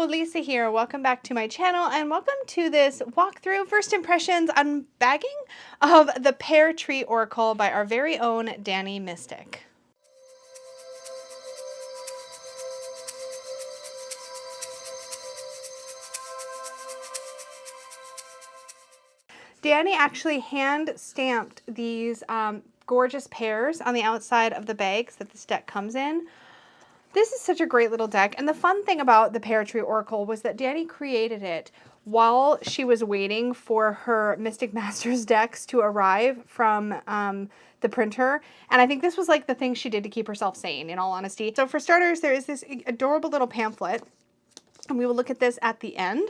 Hello, Lisa here. Welcome back to my channel and welcome to this walkthrough first impressions unbagging of the Pear Tree Oracle by our very own Danny Mystic. Danny actually hand stamped these gorgeous pears on the outside of the bags that this deck comes in. This is such a great little deck, and the fun thing about the Pear Tree Oracle was that Danny created it while she was waiting for her Mystic Masters decks to arrive from the printer, and I think this was like the thing she did to keep herself sane, in all honesty. So for starters, there is this adorable little pamphlet, and we will look at this at the end.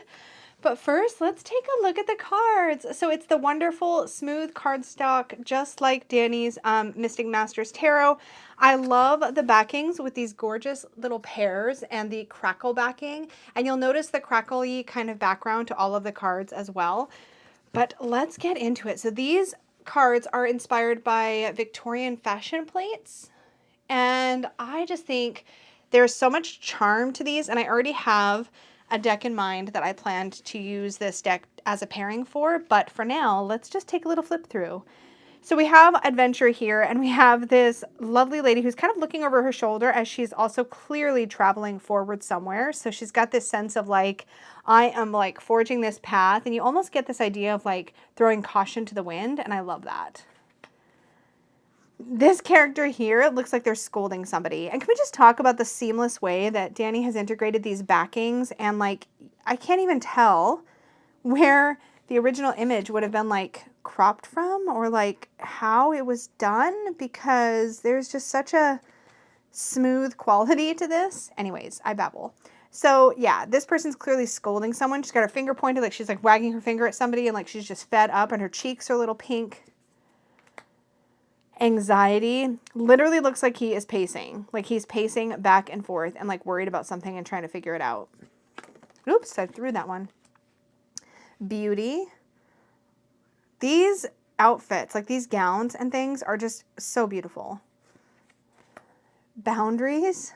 But first, let's take a look at the cards. So it's the wonderful, smooth cardstock, just like Danny's Mystic Masters Tarot. I love the backings with these gorgeous little pears and the crackle backing. And you'll notice the crackly kind of background to all of the cards as well. But let's get into it. So these cards are inspired by Victorian fashion plates. And I just think there's so much charm to these. And I already have a deck in mind that I planned to use this deck as a pairing for, but for now, let's just take a little flip through. So we have adventure here, and we have this lovely lady who's kind of looking over her shoulder as she's also clearly traveling forward somewhere. So she's got this sense of like, I am like forging this path, and you almost get this idea of like throwing caution to the wind, and I love that. This character here, it looks like they're scolding somebody. And can we just talk about the seamless way that Danny has integrated these backings, and like, I can't even tell where the original image would have been like cropped from or like how it was done, because there's just such a smooth quality to this. Anyways, I babble. So yeah, this person's clearly scolding someone. She's got her finger pointed, like she's like wagging her finger at somebody, and like she's just fed up, and her cheeks are a little pink. Anxiety literally looks like he is pacing, like he's pacing back and forth and like worried about something and trying to figure it out. Oops, I threw that one. Beauty. These outfits, like these gowns and things, are just so beautiful. Boundaries.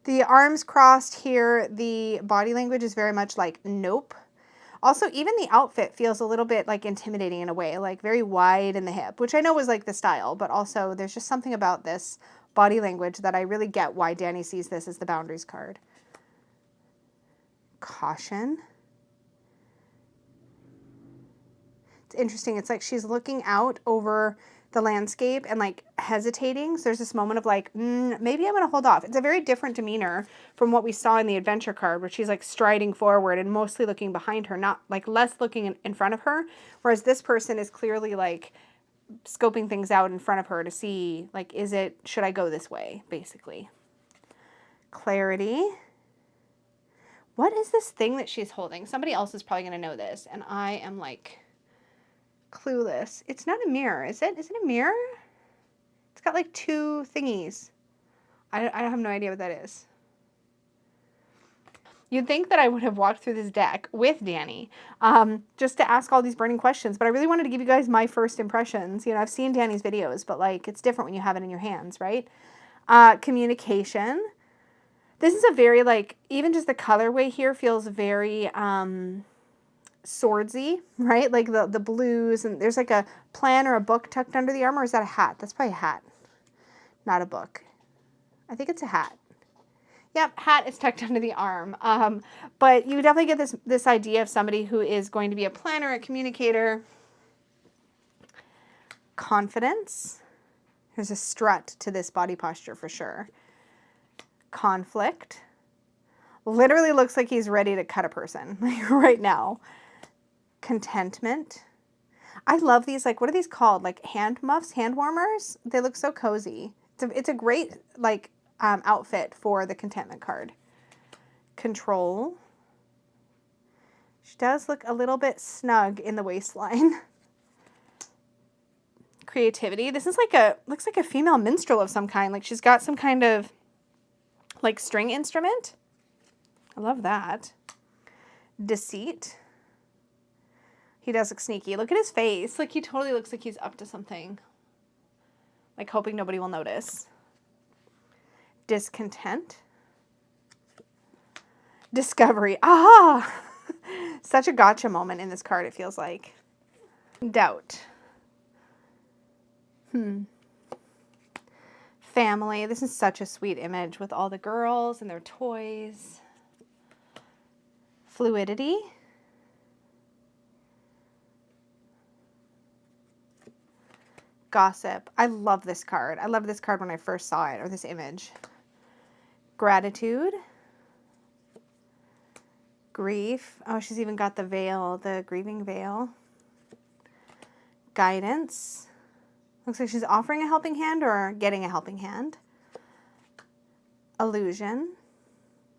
The arms crossed here, the body language is very much like nope. Also, even the outfit feels a little bit like intimidating in a way, like very wide in the hip, which I know was like the style, but also there's just something about this body language that I really get why Danny sees this as the boundaries card. Caution. It's interesting. It's like she's looking out over the landscape and like hesitating. So there's this moment of like, maybe I'm going to hold off. It's a very different demeanor from what we saw in the adventure card, where she's like striding forward and mostly looking behind her, not like less looking in front of her. Whereas this person is clearly like scoping things out in front of her to see like, should I go this way? Basically. Clarity. What is this thing that she's holding? Somebody else is probably going to know this. And I am like clueless. It's not a mirror, is it? Is it a mirror? It's got like two thingies. I have no idea what that is. You'd think that I would have walked through this deck with Danny just to ask all these burning questions, but I really wanted to give you guys my first impressions. You know, I've seen Danny's videos, but like it's different when you have it in your hands, right? Communication. This is a very like, even just the colorway here feels very swordsy, right? Like the blues, and there's like a plan or a book tucked under the arm, or is that a hat? That's probably a hat, not a book. I think it's a hat. Yep, hat is tucked under the arm. But you definitely get this idea of somebody who is going to be a planner, a communicator. Confidence. There's a strut to this body posture for sure. Conflict. Literally looks like he's ready to cut a person like right now. Contentment. I love these, like, what are these called? Like hand muffs, hand warmers? They look so cozy. It's a great, like, outfit for the contentment card. Control. She does look a little bit snug in the waistline. Creativity. This is like looks like a female minstrel of some kind. Like she's got some kind of, like, string instrument. I love that. Deceit. He does look sneaky. Look at his face. Like, he totally looks like he's up to something. Like, hoping nobody will notice. Discontent. Discovery. Ah! Such a gotcha moment in this card, it feels like. Doubt. Family. This is such a sweet image with all the girls and their toys. Fluidity. Gossip. I love this card. I loved this card when I first saw it, or this image. Gratitude. Grief. Oh, she's even got the veil, the grieving veil. Guidance. Looks like she's offering a helping hand or getting a helping hand. Illusion.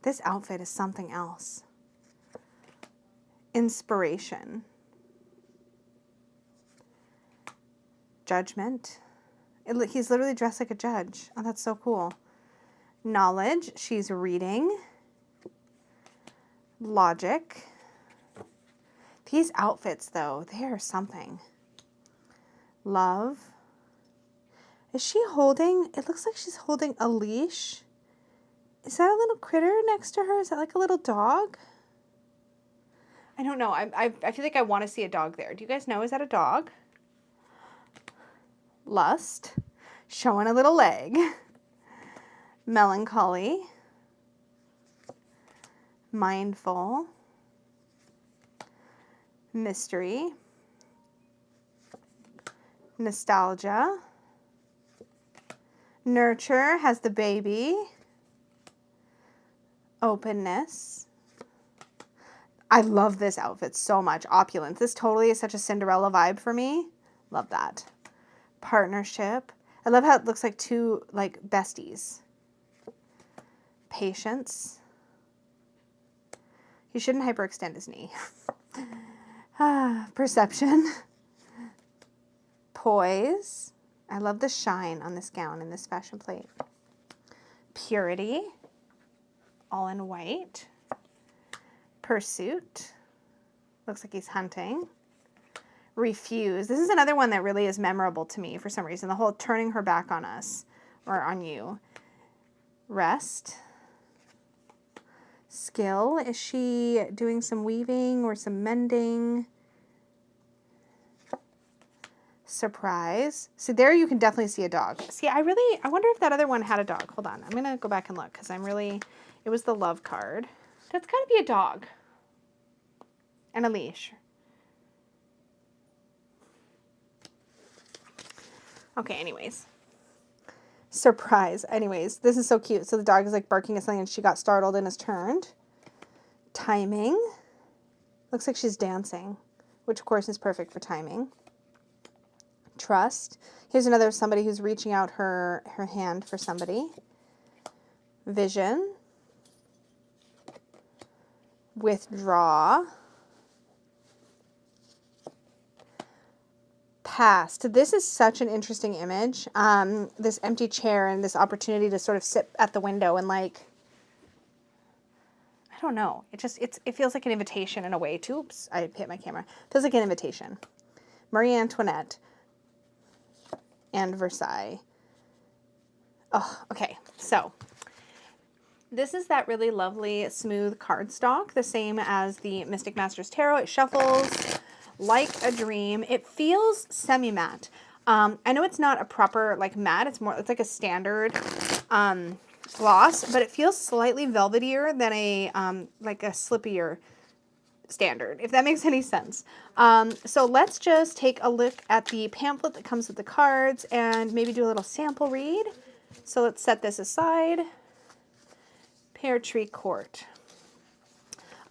This outfit is something else. Inspiration. Judgment. He's literally dressed like a judge. Oh, that's so cool. Knowledge. She's reading. Logic. These outfits, though, they are something. Love. Is she holding, it looks like she's holding a leash. Is that a little critter next to her? Is that like a little dog? I don't know. I feel like I want to see a dog there. Do you guys know? Is that a dog? Lust. Showing a little leg. Melancholy. Mindful. Mystery. Nostalgia. Nurture has the baby. Openness. I love this outfit so much. Opulence. This totally is such a Cinderella vibe for me. Love that. Partnership. I love how it looks like two like besties. Patience. He shouldn't hyperextend his knee. Perception. Poise. I love the shine on this gown and this fashion plate. Purity. All in white. Pursuit. Looks like he's hunting. Refuse. This is another one that really is memorable to me for some reason. The whole turning her back on us or on you. Rest. Skill. Is she doing some weaving or some mending? Surprise. So there you can definitely see a dog. See, I wonder if that other one had a dog. Hold on. I'm going to go back and look because it was the love card. That's got to be a dog. And a leash. Okay, anyways. Surprise. Anyways, this is so cute. So the dog is like barking at something and she got startled and has turned. Timing. Looks like she's dancing, which of course is perfect for timing. Trust. Here's another somebody who's reaching out her hand for somebody. Vision. Withdraw. Past. This is such an interesting image. This empty chair and this opportunity to sort of sit at the window and like, I don't know. It feels like an invitation in a way too. Oops, I hit my camera. It feels like an invitation. Marie Antoinette. And Versailles. Oh, okay. So this is that really lovely smooth cardstock, the same as the Mystic Masters Tarot. It shuffles like a dream. It feels semi-matte. I know it's not a proper like matte. It's like a standard gloss, but it feels slightly velvetier than a like a slippier standard, if that makes any sense. So let's just take a look at the pamphlet that comes with the cards and maybe do a little sample read. So let's set this aside. Pear Tree Court.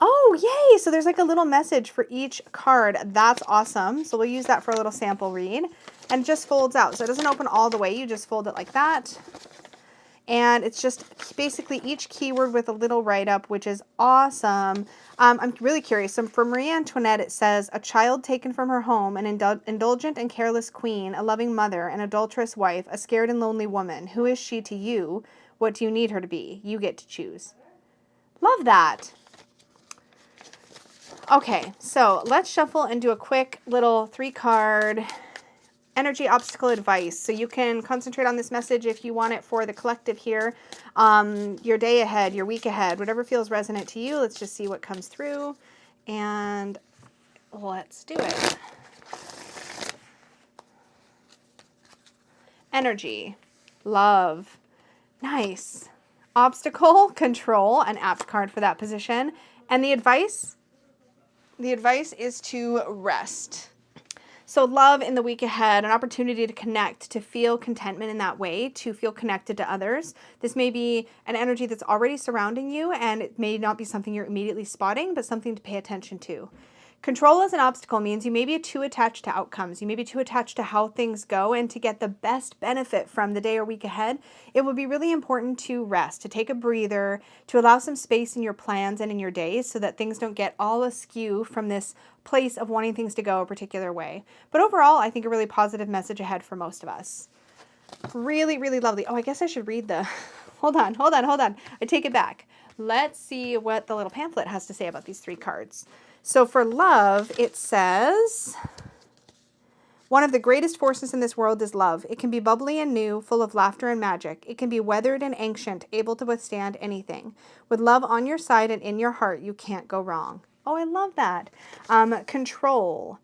Oh, yay! So there's like a little message for each card. That's awesome. So we'll use that for a little sample read. And it just folds out. So it doesn't open all the way. You just fold it like that. And it's just basically each keyword with a little write-up, which is awesome. I'm really curious. So for Marie Antoinette, it says, a child taken from her home, an indulgent and careless queen, a loving mother, an adulterous wife, a scared and lonely woman. Who is she to you? What do you need her to be? You get to choose. Love that. Okay, so let's shuffle and do a quick little 3-card energy obstacle advice. So you can concentrate on this message if you want it for the collective here. Your day ahead, your week ahead, whatever feels resonant to you. Let's just see what comes through. And let's do it. Energy, love, nice. Obstacle, control, an apt card for that position. And the advice is to rest. So love in the week ahead, an opportunity to connect, to feel contentment in that way, to feel connected to others. This may be an energy that's already surrounding you, and it may not be something you're immediately spotting, but something to pay attention to. Control as an obstacle means you may be too attached to outcomes. You may be too attached to how things go, and to get the best benefit from the day or week ahead, it will be really important to rest, to take a breather, to allow some space in your plans and in your days so that things don't get all askew from this place of wanting things to go a particular way. But overall, I think a really positive message ahead for most of us. Really, really lovely. Oh, I guess I should read the... Hold on. I take it back. Let's see what the little pamphlet has to say about these 3 cards. So for love, it says, one of the greatest forces in this world is love. It can be bubbly and new, full of laughter and magic. It can be weathered and ancient, able to withstand anything. With love on your side and in your heart, you can't go wrong. Oh, I love that. Control.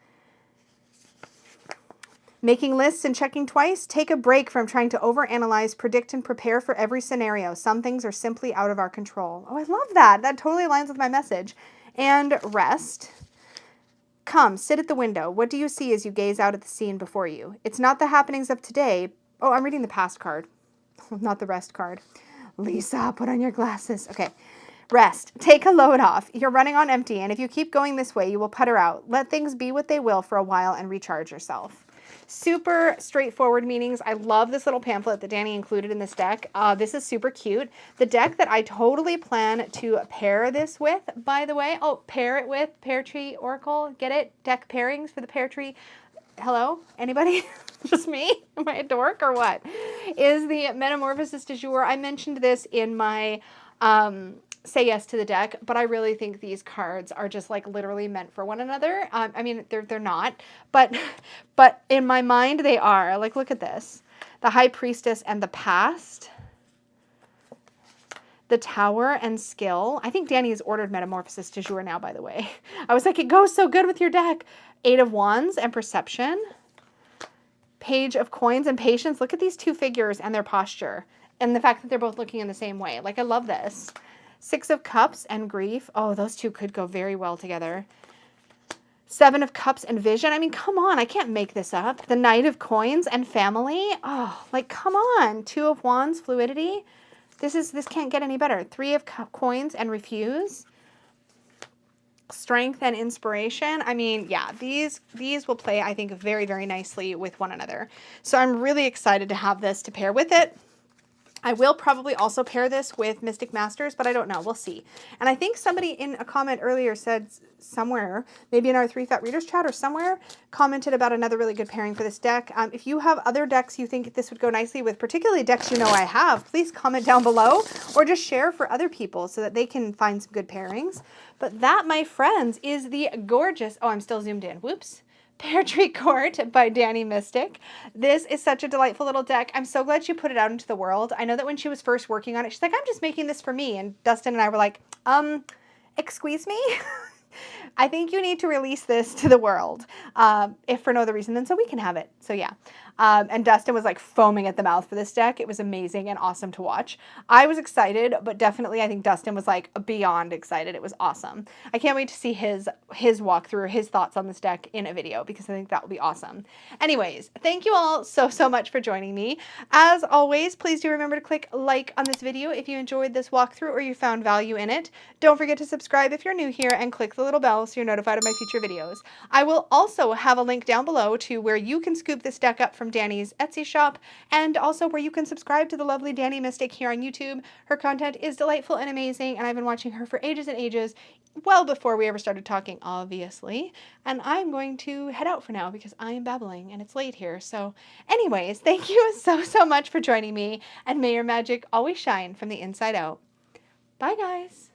Making lists and checking twice? Take a break from trying to overanalyze, predict, and prepare for every scenario. Some things are simply out of our control. Oh, I love that. That totally aligns with my message. And rest. Come, sit at the window. What do you see as you gaze out at the scene before you? It's not the happenings of today. Oh, I'm reading the past card, not the rest card. Lisa, put on your glasses. Okay. Rest. Take a load off. You're running on empty, and if you keep going this way, you will putter out. Let things be what they will for a while and recharge yourself. Super straightforward meanings. I love this little pamphlet that Danny included in this deck. This is super cute. The deck that I totally plan to pair this with, by the way, pair it with Pear Tree Oracle. Get it? Deck pairings for the Pear Tree. Hello? Anybody? Just me? Am I a dork or what? Is the Metamorphosis du Jour. I mentioned this in my Say Yes to the Deck, but I really think these cards are just like literally meant for one another. I mean, they're not, but in my mind they are. Like, look at this. The High Priestess and the Past. The Tower and Skill. I think Danny has ordered Metamorphosis du Jour now, by the way. I was like, it goes so good with your deck. 8 of Wands and Perception. Page of Coins and Patience. Look at these 2 figures and their posture. And the fact that they're both looking in the same way. Like, I love this. 6 of Cups and Grief. Oh, those 2 could go very well together. 7 of Cups and Vision. I mean, come on. I can't make this up. The Knight of Coins and Family. Oh, like, come on. 2 of Wands, Fluidity. This can't get any better. 3 of Coins and Refuse. Strength and Inspiration. I mean, yeah, these will play, I think, very, very nicely with one another. So I'm really excited to have this to pair with it. I will probably also pair this with Mystic Masters, but I don't know. We'll see. And I think somebody in a comment earlier said somewhere, maybe in our 3 Fat Readers chat or somewhere, commented about another really good pairing for this deck. If you have other decks you think this would go nicely with, particularly decks you know I have, please comment down below or just share for other people so that they can find some good pairings. But that, my friends, is the gorgeous, oh, I'm still zoomed in. Whoops. Pear Tree Court by Danny Mystic. This is such a delightful little deck. I'm so glad she put it out into the world. I know that when she was first working on it, she's like, I'm just making this for me. And Dustin and I were like, excuse me? I think you need to release this to the world, if for no other reason than so we can have it. So yeah. And Dustin was like foaming at the mouth for this deck. It was amazing and awesome to watch. I was excited, but definitely I think Dustin was like beyond excited. It was awesome. I can't wait to see his walkthrough, his thoughts on this deck in a video, because I think that will be awesome. Anyways, thank you all so much for joining me. As always, please do remember to click like on this video if you enjoyed this walkthrough or you found value in it. Don't forget to subscribe if you're new here and click the little bell so you're notified of my future videos. I will also have a link down below to where you can scoop this deck up from Danny's Etsy shop, and also where you can subscribe to the lovely Danny Mystic here on YouTube. Her content is delightful and amazing, and I've been watching her for ages and ages, well before we ever started talking, obviously. And I'm going to head out for now because I am babbling and it's late here. So anyways, thank you so much for joining me, and may your magic always shine from the inside out. Bye, guys.